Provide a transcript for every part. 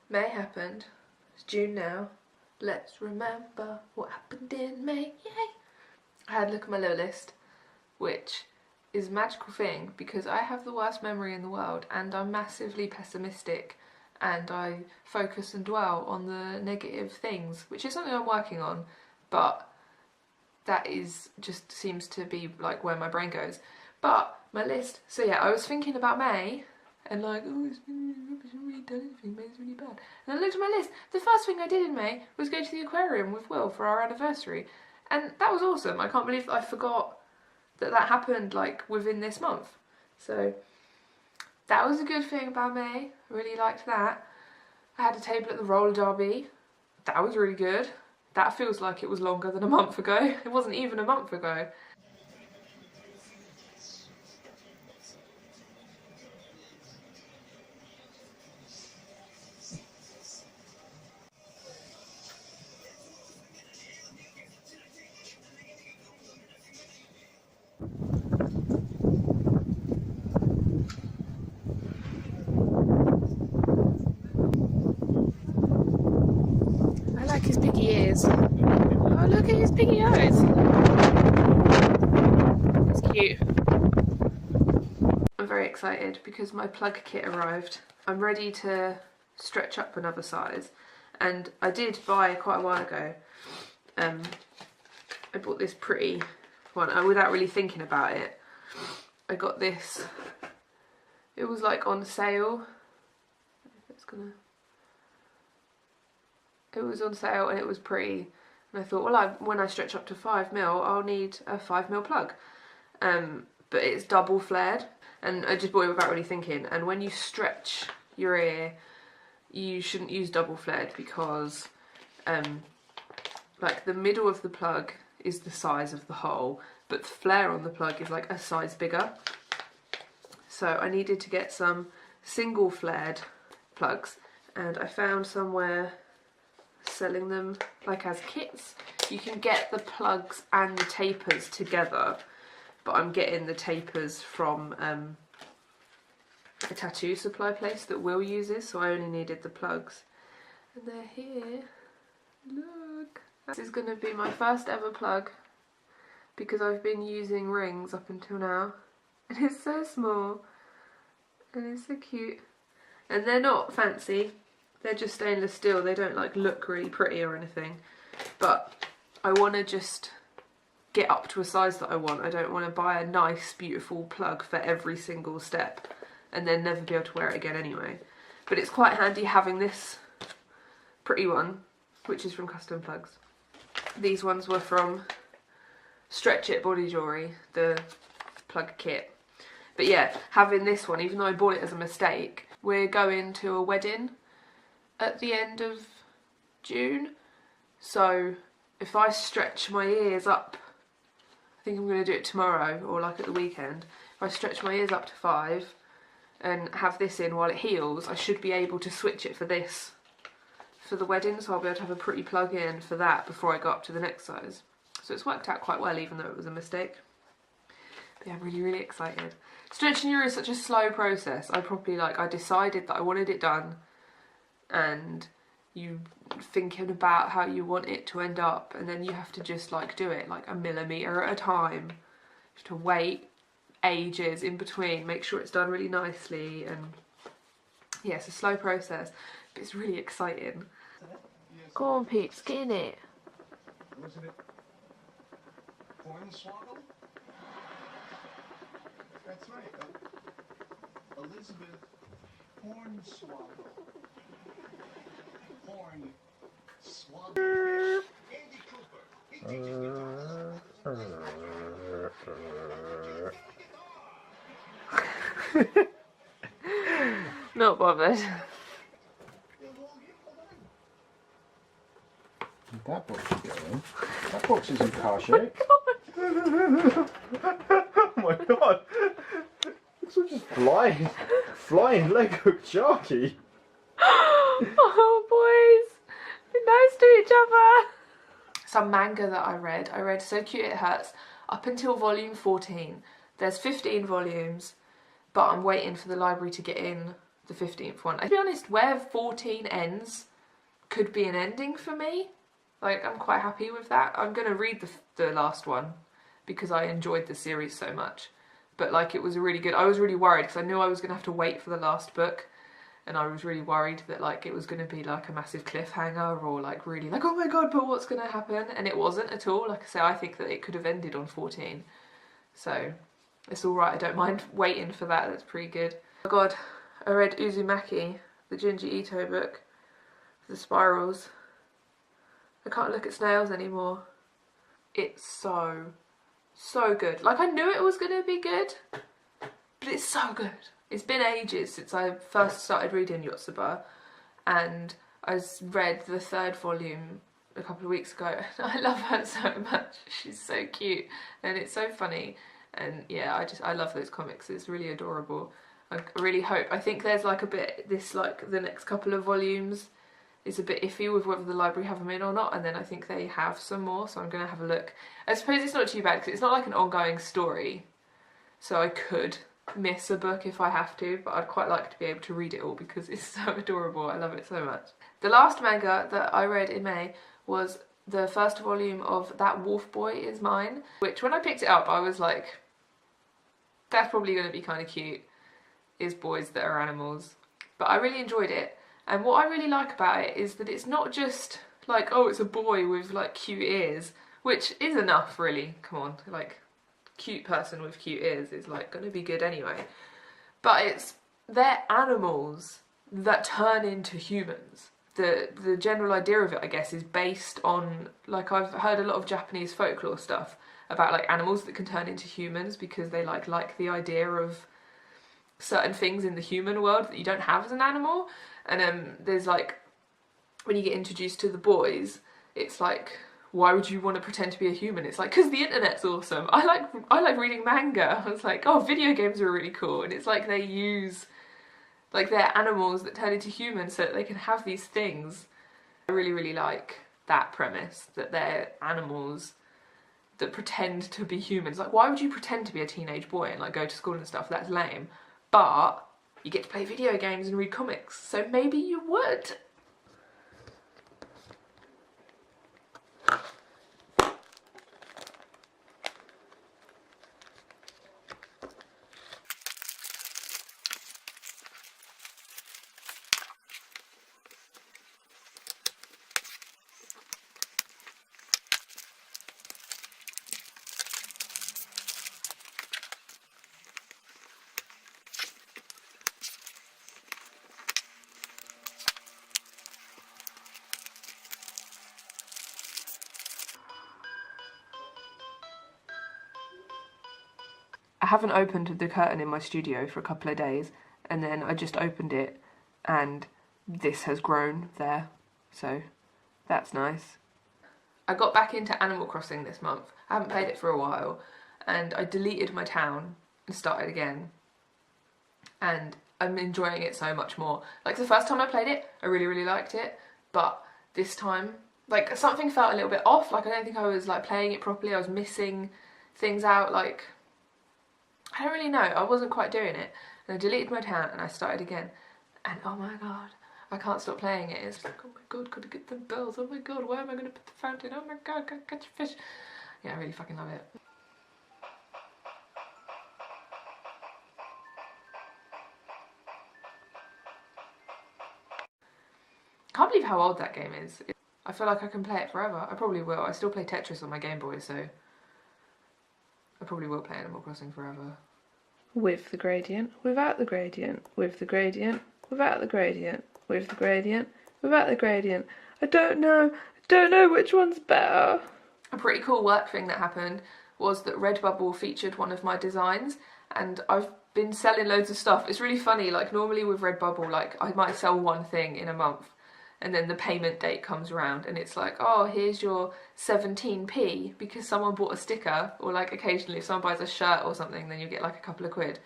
May happened. It's June now. Let's remember what happened in May. Yay! I had a look at my little list, which is a magical thing because I have the worst memory in the world and I'm massively pessimistic and I focus and dwell on the negative things, which is something I'm working on, but that is just seems to be like where my brain goes. But my list, so yeah, I was thinking about May and like, oh, it's been rubbish, I haven't really done anything, May's really bad. And I looked at my list, the first thing I did in May was go to the aquarium with Will for our anniversary. And that was awesome. I can't believe that I forgot that that happened like within this month. So that was a good thing about May. I really liked that. I had a table at the roller derby. That was really good. That feels like it was longer than a month ago. It wasn't even a month ago. I like his piggy ears. Oh, look at his piggy eyes. It's cute. I'm very excited because my plug kit arrived. I'm ready to stretch up another size, and I did buy quite a while ago. I bought this pretty one without really thinking about it. I got this. It was like on sale. It was on sale and it was pretty, and I thought, well, when I stretch up to 5mm, I'll need a 5mm plug. But it's double flared, and I just bought it without really thinking. And when you stretch your ear, you shouldn't use double flared because, like, the middle of the plug is the size of the hole, but the flare on the plug is like a size bigger. So I needed to get some single flared plugs, and I found somewhere selling them like as kits. You can get the plugs and the tapers together, but I'm getting the tapers from a tattoo supply place that Will uses, so I only needed the plugs. And they're here. Look! This is going to be my first ever plug because I've been using rings up until now. And it's so small and it's so cute. And they're not fancy. They're just stainless steel, they don't like look really pretty or anything, but I want to just get up to a size that I want. I don't want to buy a nice beautiful plug for every single step and then never be able to wear it again anyway. But it's quite handy having this pretty one, which is from Custom Plugs. These ones were from Stretch It Body Jewelry, the plug kit. But yeah, having this one, even though I bought it as a mistake, we're going to a wedding at the end of June, so if I stretch my ears up, I think I'm going to do it tomorrow or like at the weekend, if I stretch my ears up to 5 and have this in while it heals, I should be able to switch it for this for the wedding, so I'll be able to have a pretty plug in for that before I go up to the next size. So it's worked out quite well even though it was a mistake. But yeah, I'm really, really excited. Stretching your ear is such a slow process. I decided that I wanted it done, and you thinking about how you want it to end up, and then you have to just like do it like a millimetre at a time. You have to wait ages in between, make sure it's done really nicely, and yeah, it's a slow process, but it's really exciting. Go on, peeps, get in it. Wasn't it Hornswoggle? That's right, Elizabeth Hornswoggle. Hornswoggle. Andy Cooper. Not bothered. That box is going. That box is in car shape. Oh my god! It's all just flying Lego Sharky. Oh boys, be nice to each other. Some manga that I read So Cute It Hurts up until volume 14. There's 15 volumes, but I'm waiting for the library to get in the 15th one. To be honest, where 14 ends could be an ending for me. Like, I'm quite happy with that. I'm going to read the last one because I enjoyed the series so much. But like, it was really good. I was really worried because I knew I was going to have to wait for the last book. And I was really worried that like it was going to be like a massive cliffhanger or like really like, oh my god, but what's going to happen? And it wasn't at all. Like I say, I think that it could have ended on 14. So it's alright, I don't mind waiting for that. That's pretty good. Oh god, I read Uzumaki, the Junji Ito book, the spirals. I can't look at snails anymore. It's so good. Like, I knew it was going to be good, but it's so good. It's been ages since I first started reading Yotsuba, and I read the 3rd volume a couple of weeks ago. I love her so much. She's so cute and it's so funny, and yeah, I love those comics. It's really adorable. I really hope, I think there's like a bit, the next couple of volumes is a bit iffy with whether the library have them in or not, and then I think they have some more, so I'm going to have a look. I suppose it's not too bad because it's not like an ongoing story, so I could miss a book if I have to, but I'd quite like to be able to read it all because it's so adorable. I love it so much. The last manga that I read in May was the 1st volume of That Wolf Boy Is Mine, which when I picked it up I was like, that's probably going to be kind of cute, is boys that are animals. But I really enjoyed it, and what I really like about it is that it's not just like, oh, it's a boy with like cute ears, which is enough really, come on, like, cute person with cute ears is like going to be good anyway, but they're animals that turn into humans. The general idea of it, I guess, is based on, like, I've heard a lot of Japanese folklore stuff about like animals that can turn into humans because they like the idea of certain things in the human world that you don't have as an animal. And there's like, when you get introduced to the boys, it's like, why would you want to pretend to be a human? It's like, because the internet's awesome. I like reading manga. I was like, oh, video games are really cool. And it's like they use, like, they're animals that turn into humans so that they can have these things. I really, really like that premise, that they're animals that pretend to be humans. Like, why would you pretend to be a teenage boy and like go to school and stuff? That's lame. But you get to play video games and read comics, so maybe you would. I haven't opened the curtain in my studio for a couple of days, and then I just opened it and this has grown there, so that's nice. I got back into Animal Crossing this month. I haven't played it for a while, and I deleted my town and started again, and I'm enjoying it so much more. Like, the first time I played it, I really, really liked it, but this time, like, something felt a little bit off. Like, I don't think I was like playing it properly. I was missing things out, like, I don't really know, I wasn't quite doing it. And I deleted my town and I started again. And oh my god, I can't stop playing it. It's like, oh my god, gotta get the bells. Oh my god, where am I going to put the fountain? Oh my god, gotta catch a fish. Yeah, I really fucking love it. Can't believe how old that game is. I feel like I can play it forever. I probably will. I still play Tetris on my Game Boy, so I probably will play Animal Crossing forever. With the gradient, without the gradient, with the gradient, without the gradient, with the gradient, without the gradient. I don't know which one's better. A pretty cool work thing that happened was that Redbubble featured one of my designs, and I've been selling loads of stuff. It's really funny, like, normally with Redbubble, like, I might sell one thing in a month, and then the payment date comes around and it's like, oh, here's your 17p because someone bought a sticker, or like occasionally if someone buys a shirt or something then you get like a couple of quid.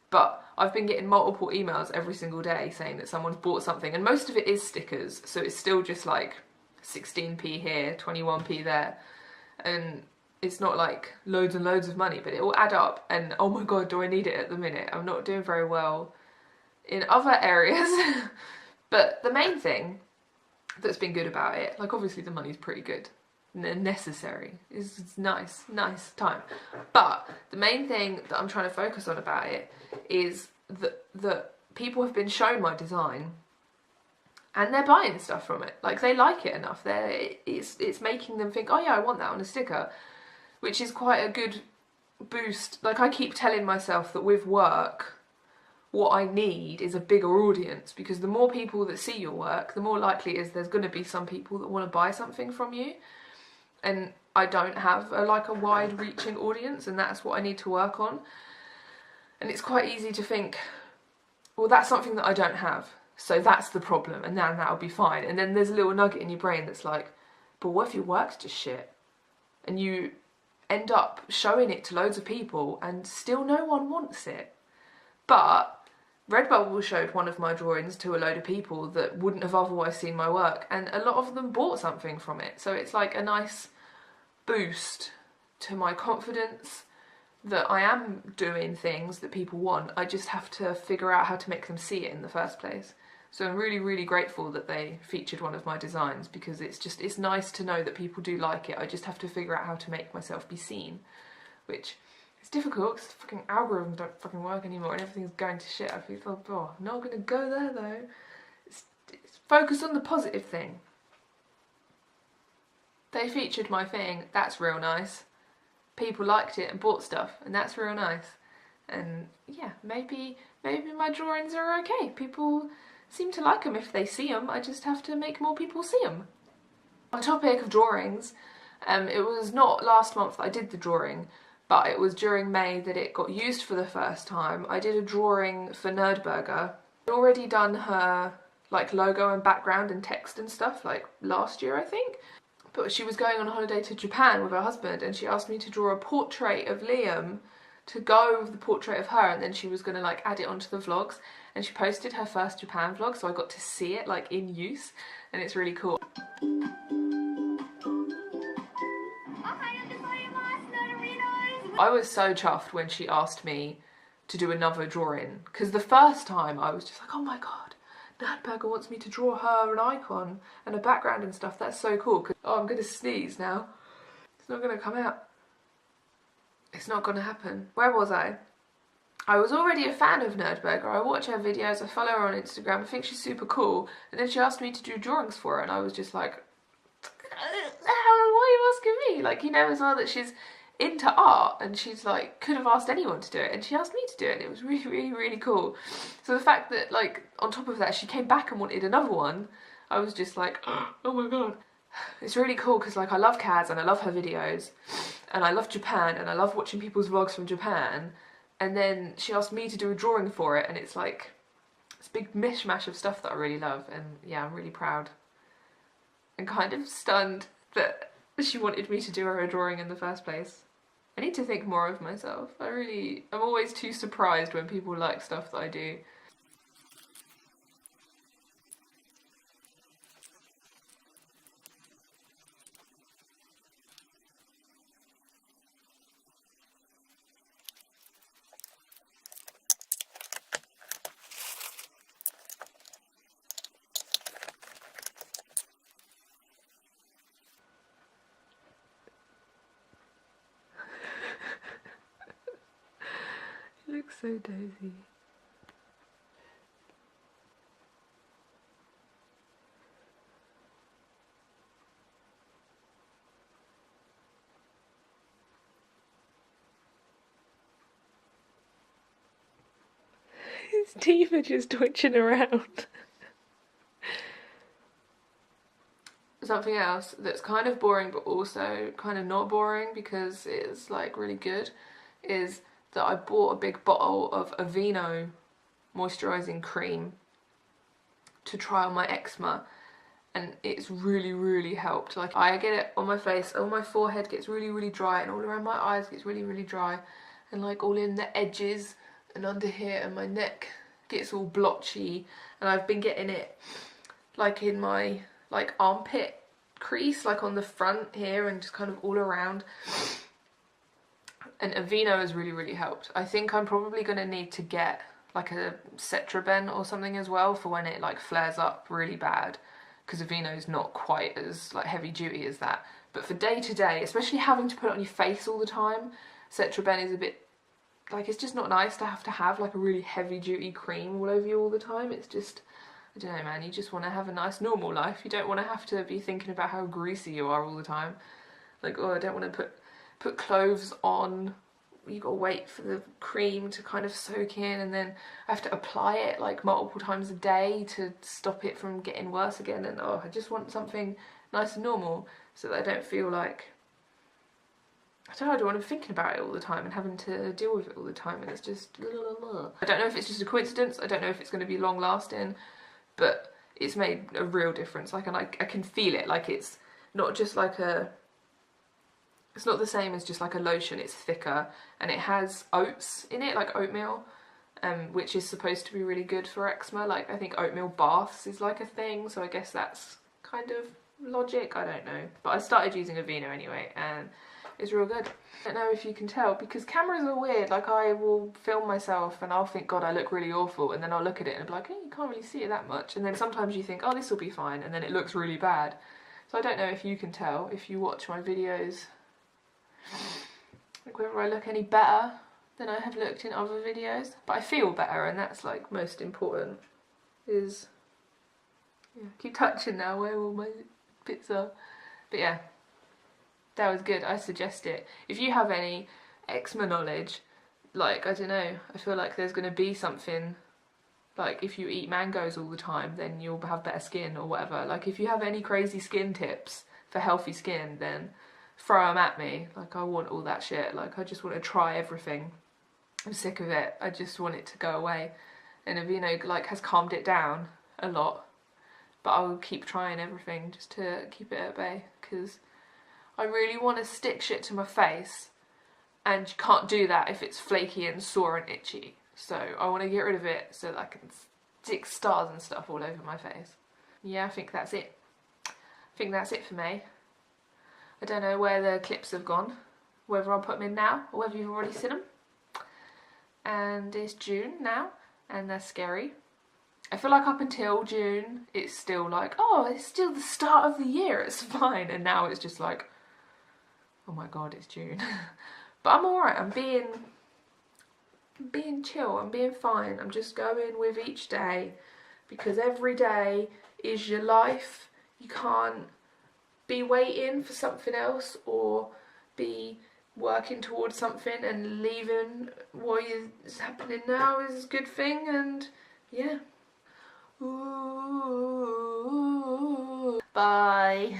But I've been getting multiple emails every single day saying that someone's bought something, and most of it is stickers, so it's still just like 16p here, 21p there, and it's not like loads and loads of money, but it will add up, and oh my god, do I need it at the minute. I'm not doing very well in other areas. But the main thing that's been good about it, like obviously the money's pretty good, necessary, it's nice time. But the main thing that I'm trying to focus on about it is that people have been shown my design and they're buying stuff from it. Like they like it enough. It's making them think, oh yeah, I want that on a sticker, which is quite a good boost. Like I keep telling myself that with work, what I need is a bigger audience, because the more people that see your work, the more likely it is there's going to be some people that want to buy something from you. And I don't have a wide-reaching audience, and that's what I need to work on. And it's quite easy to think, well, that's something that I don't have, so that's the problem, and then that'll be fine. And then there's a little nugget in your brain that's like, but what if your work's just shit? And you end up showing it to loads of people, and still no one wants it. But Redbubble showed one of my drawings to a load of people that wouldn't have otherwise seen my work, and a lot of them bought something from it. So it's like a nice boost to my confidence that I am doing things that people want. I just have to figure out how to make them see it in the first place. So I'm really, really grateful that they featured one of my designs, because it's nice to know that people do like it. I just have to figure out how to make myself be seen, which it's difficult because the fucking algorithms don't fucking work anymore and everything's going to shit. I feel, oh, I'm not going to go there though. It's focus on the positive thing. They featured my thing, that's real nice. People liked it and bought stuff, and that's real nice. And yeah, maybe my drawings are okay. People seem to like them if they see them. I just have to make more people see them. On the topic of drawings, it was not last month that I did the drawing, but it was during May that it got used for the first time. I did a drawing for Nerdburger. I'd already done her like logo and background and text and stuff like last year, I think. But she was going on holiday to Japan with her husband, and she asked me to draw a portrait of Liam to go with the portrait of her, and then she was going to like add it onto the vlogs. And she posted her first Japan vlog, so I got to see it like in use, and it's really cool. I was so chuffed when she asked me to do another drawing, because the first time I was just like, oh my god, Nerdburger wants me to draw her an icon and a background and stuff. That's so cool. Oh, I'm going to sneeze now. It's not going to come out. It's not going to happen. Where was I? I was already a fan of Nerdburger. I watch her videos, I follow her on Instagram, I think she's super cool. And then she asked me to do drawings for her, and I was just like, why are you asking me? Like, you know as well that she's into art, and she's like, could have asked anyone to do it, and she asked me to do it, and it was really, really, really cool. So the fact that, like, on top of that, she came back and wanted another one, I was just like, oh my god. It's really cool, because, like, I love Kaz, and I love her videos, and I love Japan, and I love watching people's vlogs from Japan, and then she asked me to do a drawing for it, and it's like, it's a big mishmash of stuff that I really love, and yeah, I'm really proud. And kind of stunned that she wanted me to do her a drawing in the first place. I need to think more of myself. I'm always too surprised when people like stuff that I do. It looks so dozy. His teeth are just twitching around. Something else that's kind of boring but also kind of not boring because it's like really good is that I bought a big bottle of Aveeno moisturising cream to try on my eczema, and it's really, really helped. Like, I get it on my face, on my forehead gets really, really dry, and all around my eyes gets really, really dry, and like all in the edges and under here, and my neck gets all blotchy, and I've been getting it like in my like armpit crease, like on the front here and just kind of all around. And Aveeno has really, really helped. I think I'm probably going to need to get like a Cetraben or something as well for when it like flares up really bad, because Aveeno's not quite as like heavy duty as that. But for day to day, especially having to put it on your face all the time, Cetraben is a bit like, it's just not nice to have like a really heavy duty cream all over you all the time. It's just, I don't know, man, you just want to have a nice normal life. You don't want to have to be thinking about how greasy you are all the time. Like, oh, I don't want to put cloves on. You got to wait for the cream to kind of soak in, and then I have to apply it like multiple times a day to stop it from getting worse again. And oh, I just want something nice and normal so that I don't feel like, I don't know, I don't want to be thinking about it all the time and having to deal with it all the time, and it's just, I don't know if it's just a coincidence, I don't know if it's going to be long lasting, but it's made a real difference. Like, and I can feel it, like it's not just like it's not the same as just like a lotion, it's thicker, and it has oats in it, like oatmeal, which is supposed to be really good for eczema. Like, I think oatmeal baths is like a thing, so I guess that's kind of logic, I don't know. But I started using Aveeno anyway, and it's real good. I don't know if you can tell, because cameras are weird. Like, I will film myself and I'll think, God, I look really awful, and then I'll look at it and be like, oh, you can't really see it that much. And then sometimes you think, oh, this will be fine, and then it looks really bad. So I don't know if you can tell, if you watch my videos, like whether I look any better than I have looked in other videos. But I feel better, and that's like most important. Is, yeah, keep touching now where all my bits are. But yeah, that was good. I suggest it. If you have any eczema knowledge, like, I don't know, I feel like there's going to be something, like if you eat mangoes all the time, then you'll have better skin or whatever. Like, if you have any crazy skin tips for healthy skin, then throw them at me. Like, I want all that shit. Like, I just want to try everything. I'm sick of it. I just want it to go away. And Aveeno like has calmed it down a lot, but I'll keep trying everything just to keep it at bay, because I really want to stick shit to my face, and you can't do that if it's flaky and sore and itchy. So I want to get rid of it so that I can stick stars and stuff all over my face. Yeah, I think that's it. I think that's it for me. I don't know where the clips have gone, whether I'll put them in now or whether you've already seen them. And it's June now, and they're scary. I feel like up until June, it's still like, oh, it's still the start of the year, it's fine. And now it's just like, oh my God, it's June. But I'm alright, I'm being chill, I'm being fine. I'm just going with each day, because every day is your life. You can't be waiting for something else or be working towards something and leaving what is happening now is a good thing. And yeah. Ooh, bye.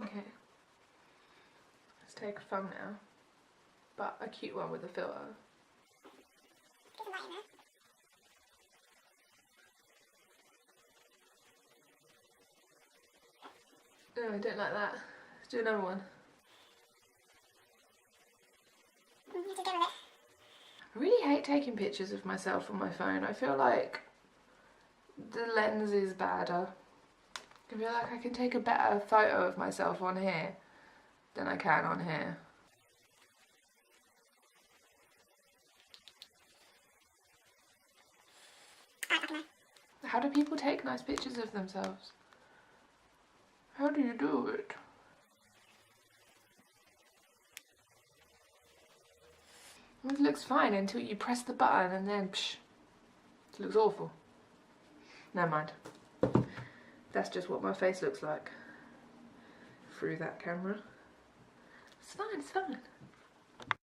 Okay, let's take a thumbnail, but a cute one with a filter. No, I don't like that. Let's do another one. I really hate taking pictures of myself on my phone. I feel like the lens is badder. I feel like I can take a better photo of myself on here than I can on here. How do people take nice pictures of themselves? How do you do it? It looks fine until you press the button and then psh, it looks awful. Never mind. That's just what my face looks like through that camera. It's fine, it's fine.